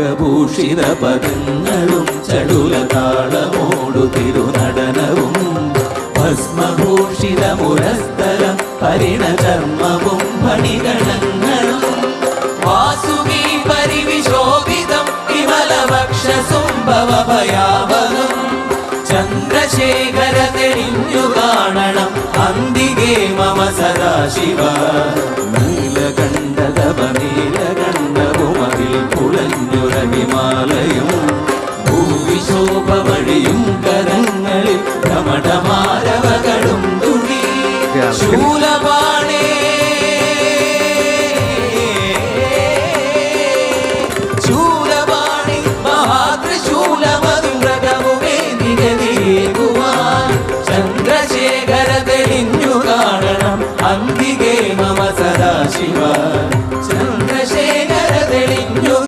നാഗഭൂഷിത പദങ്ങളും ചടുലതാളമോടു തിരുനടനവും ഭസ്മഭൂഷിത മുരസ്ഥലം പരിണചർമ്മവും ഫണിഗണങ്ങളും വാസുകി പരിവിശോഭിതം വിമലവക്ഷസുംഭവഭയാവഹം ചന്ദ്രശേഖര തെളിഞ്ഞു കാണണം അന്തികേ മമ സദാശിവ നീലകണ്ഠതവ നീലകണ്ഠവുമതിൽ പുളഞ്ഞുരഹിമാലയും ഭൂവിശോഭ വഴിയും കരങ്ങളിൽ ധമഠമാരവകളും തുണി ശൂല